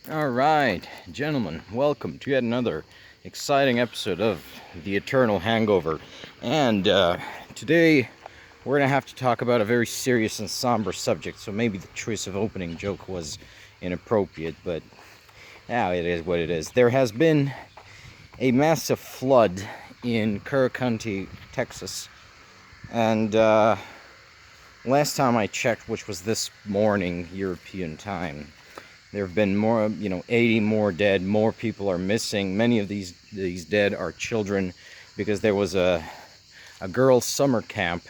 Alright, gentlemen, welcome to yet another exciting episode of The Eternal Hangover. And today we're going to have to talk about a very serious and somber subject, so maybe the choice of opening joke was inappropriate, but it is what it is. There has been a massive flood in Kerr County, Texas, and last time I checked, which was this morning, European time, there have been more, 80 more dead. More people are missing. Many of these dead are children, because there was a girls' summer camp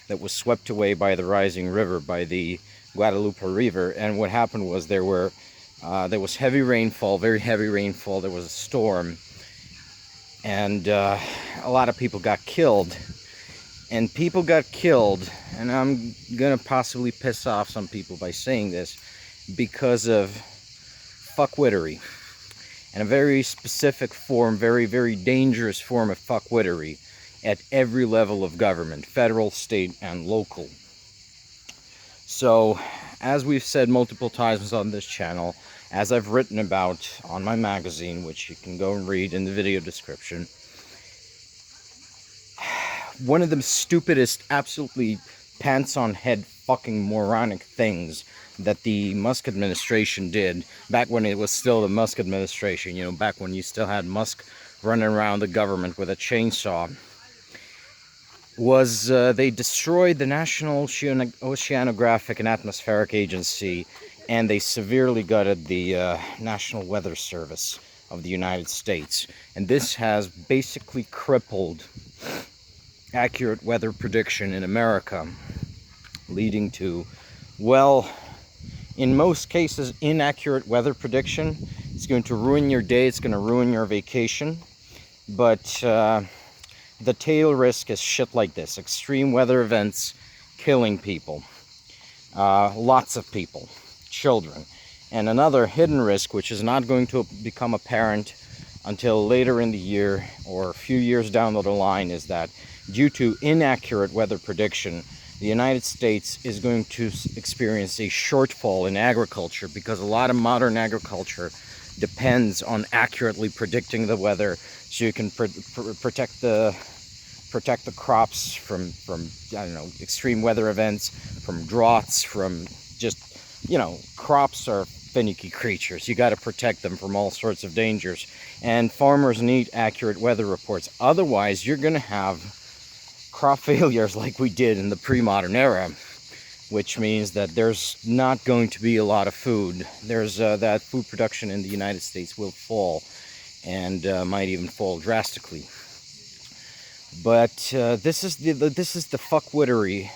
that was swept away by the rising river, by the Guadalupe River. And what happened was there was heavy rainfall, very heavy rainfall. There was a storm, and a lot of people got killed. And people got killed, and I'm gonna possibly piss off some people by saying this, because of fuckwittery, and a very specific form, very, very dangerous form of fuckwittery at every level of government, federal, state, and local. So, as we've said multiple times on this channel, as I've written about on my magazine, which you can go and read in the video description, one of the stupidest, absolutely pants-on-head fucking moronic things that the Musk administration did, back when it was still the Musk administration, back when you still had Musk running around the government with a chainsaw, was they destroyed the National Oceanographic and Atmospheric Agency, and they severely gutted the National Weather Service of the United States. And this has basically crippled accurate weather prediction in America, leading to, well, in most cases, inaccurate weather prediction. It's going to ruin your day, it's going to ruin your vacation. But the tail risk is shit like this: extreme weather events killing people, lots of people, children. And another hidden risk, which is not going to become apparent until later in the year or a few years down the line, is that due to inaccurate weather prediction, the United States is going to experience a shortfall in agriculture, because a lot of modern agriculture depends on accurately predicting the weather, so you can protect the crops from extreme weather events, from droughts, from just, crops are finicky creatures. You got to protect them from all sorts of dangers, and farmers need accurate weather reports. Otherwise, you're going to have crop failures like we did in the pre-modern era, which means that there's not going to be a lot of food. There's that food production in the United States will fall, and might even fall drastically. But this is the fuckwittery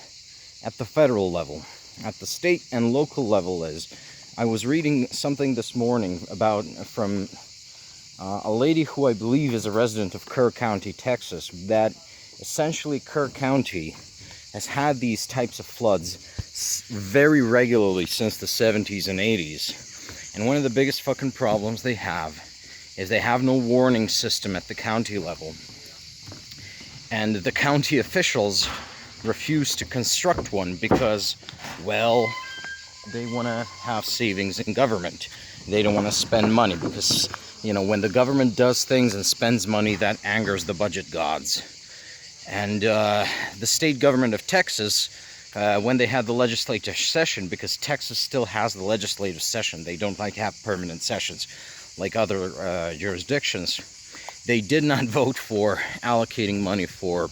at the federal level. At the state and local level, I was reading something this morning from a lady who I believe is a resident of Kerr County, Texas, that essentially Kerr County has had these types of floods very regularly since the 70s and 80s. And one of the biggest fucking problems they have is they have no warning system at the county level. And the county officials refuse to construct one because, well, they want to have savings in government. They don't want to spend money because, when the government does things and spends money, that angers the budget gods. And the state government of Texas, when they had the legislative session, because Texas still has the legislative session, they don't have permanent sessions like other jurisdictions, they did not vote for allocating money for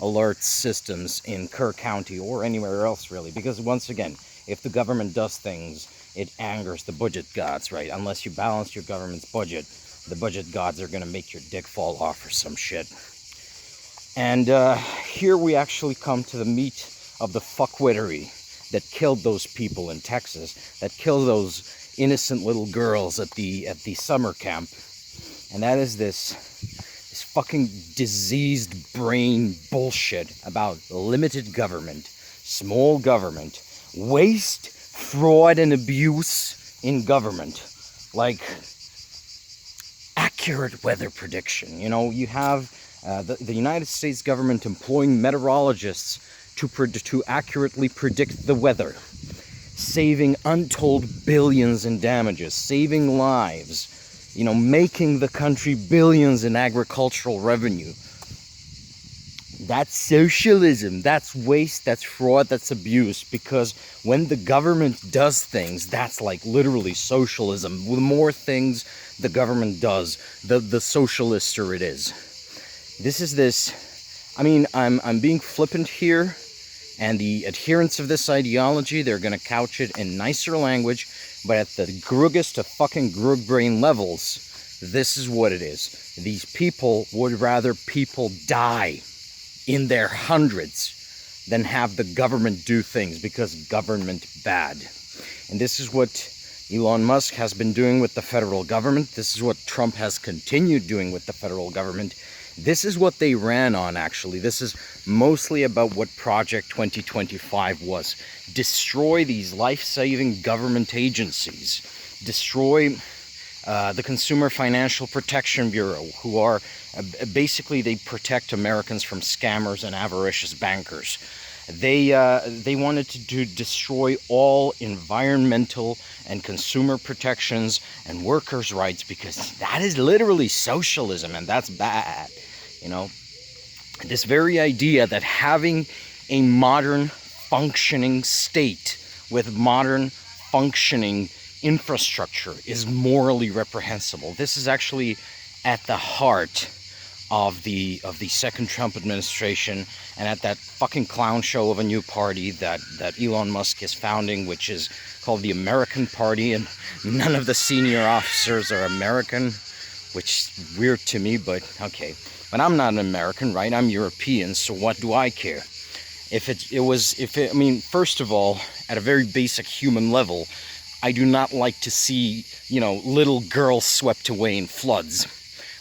alert systems in Kerr County or anywhere else, really, because once again, if the government does things, it angers the budget gods, right? Unless you balance your government's budget, the budget gods are going to make your dick fall off or some shit. And here we actually come to the meat of the fuckwittery that killed those people in Texas, that killed those innocent little girls at the summer camp. And that is this fucking diseased brain bullshit about limited government, small government, waste, fraud, and abuse in government. Like accurate weather prediction. You have the United States government employing meteorologists to accurately predict the weather. saving untold billions in damages, saving lives, you know, making the country billions in agricultural revenue. That's socialism, that's waste, that's fraud, that's abuse, because when the government does things, that's like literally socialism. The more things the government does, the socialister it is. I mean, I'm being flippant here, and the adherents of this ideology, they're going to couch it in nicer language, but at the gruggest to fucking grug brain levels, this is what it is. These people would rather people die in their hundreds than have the government do things, because government bad. And this is what Elon Musk has been doing with the federal government. This is what Trump has continued doing with the federal government. This is what they ran on, actually. This is mostly about what Project 2025 was. Destroy these life-saving government agencies. Destroy the Consumer Financial Protection Bureau, who are basically, they protect Americans from scammers and avaricious bankers. They wanted to destroy all environmental and consumer protections and workers' rights, because that is literally socialism, and that's bad. You know, this very idea that having a modern functioning state with modern functioning infrastructure is morally reprehensible. This is actually at the heart of the second Trump administration, and at that fucking clown show of a new party that Elon Musk is founding, which is called the American Party, and none of the senior officers are American, which is weird to me, but okay. But I'm not an American, right? I'm European, so what do I care? I mean, first of all, at a very basic human level, I do not like to see, you know, little girls swept away in floods.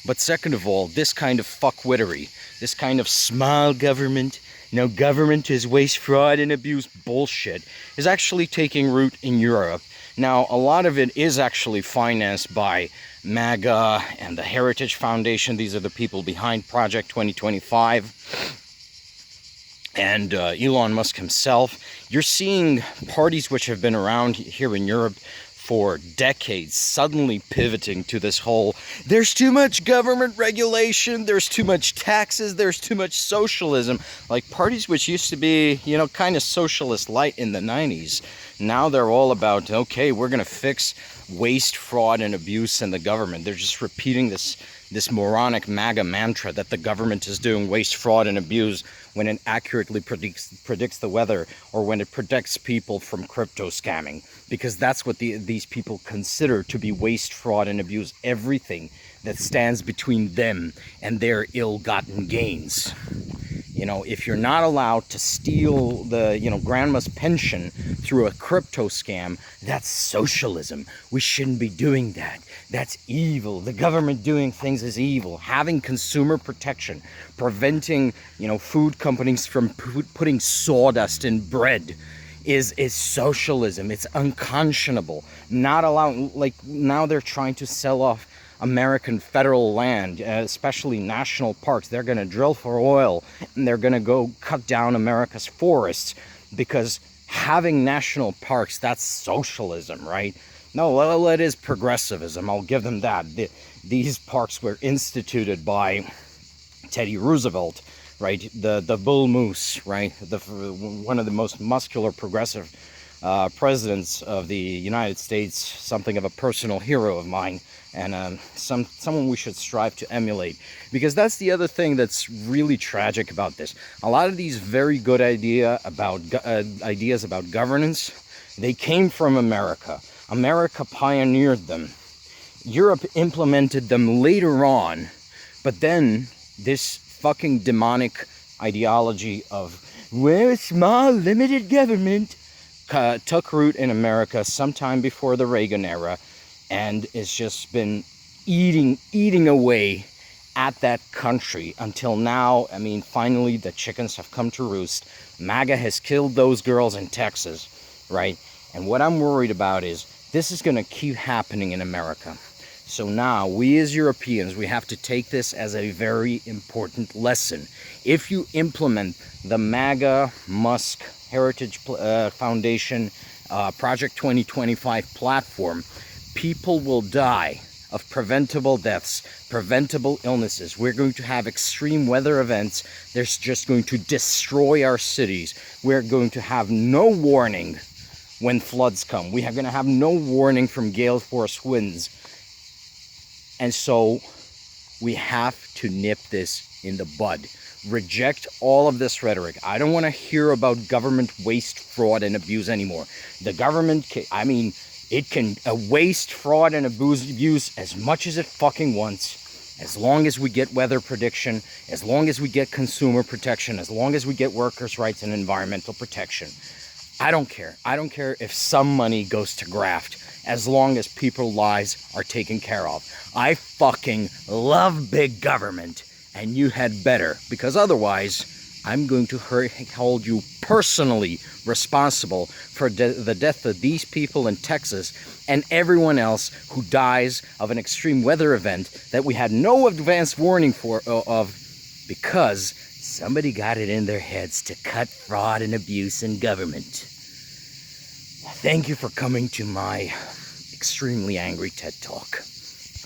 But second of all, this kind of fuckwittery, this kind of small government, no government is waste, fraud, and abuse bullshit, is actually taking root in Europe. Now, a lot of it is actually financed by MAGA and the Heritage Foundation. These are the people behind Project 2025. And Elon Musk himself. You're seeing parties which have been around here in Europe for decades suddenly pivoting to this whole, there's too much government regulation, there's too much taxes, there's too much socialism. Like parties which used to be, you know, kind of socialist light in the 90s. Now they're all about, okay, we're going to fix waste, fraud, and abuse in the government. They're just repeating this moronic MAGA mantra that the government is doing waste, fraud, and abuse when it accurately predicts the weather, or when it protects people from crypto scamming, because that's what these people consider to be waste, fraud, and abuse. Everything that stands between them and their ill-gotten gains. You know, if you're not allowed to steal the, you know, grandma's pension through a crypto scam, that's socialism. We shouldn't be doing that. That's evil. The government doing things is evil. Having consumer protection, preventing, you know, food companies from putting sawdust in bread is socialism. It's unconscionable. Not allowing, like, now they're trying to sell off American federal land, especially national parks. They're going to drill for oil, and they're going to go cut down America's forests, because having national parks, that's socialism, right? No, well, it is progressivism. I'll give them that. These parks were instituted by Teddy Roosevelt, right? The bull moose, right? One of the most muscular progressive presidents of the United States, something of a personal hero of mine, and someone we should strive to emulate. Because that's the other thing that's really tragic about this. A lot of these very good ideas about governance, they came from America. America pioneered them. Europe implemented them later on, but then this fucking demonic ideology of, well, small, limited government took root in America sometime before the Reagan era, and it's just been eating away at that country until now. I mean, finally the chickens have come to roost. MAGA has killed those girls in Texas, right? And what I'm worried about is this is going to keep happening in America. So now, we as Europeans, we have to take this as a very important lesson. If you implement the MAGA, Musk, Heritage Foundation, Project 2025 platform, people will die of preventable deaths, preventable illnesses. We're going to have extreme weather events. They're just going to destroy our cities. We're going to have no warning when floods come. We are going to have no warning from gale force winds. And so we have to nip this in the bud. Reject all of this rhetoric. I don't want to hear about government waste, fraud, and abuse anymore. The government, it can waste, fraud, and abuse as much as it fucking wants, as long as we get weather prediction, as long as we get consumer protection, as long as we get workers' rights and environmental protection. I don't care. I don't care if some money goes to graft, as long as people's lives are taken care of. I fucking love big government, and you had better, because otherwise I'm going to hold you personally responsible for the death of these people in Texas and everyone else who dies of an extreme weather event that we had no advance warning of, because somebody got it in their heads to cut fraud and abuse in government. Thank you for coming to my extremely angry TED Talk.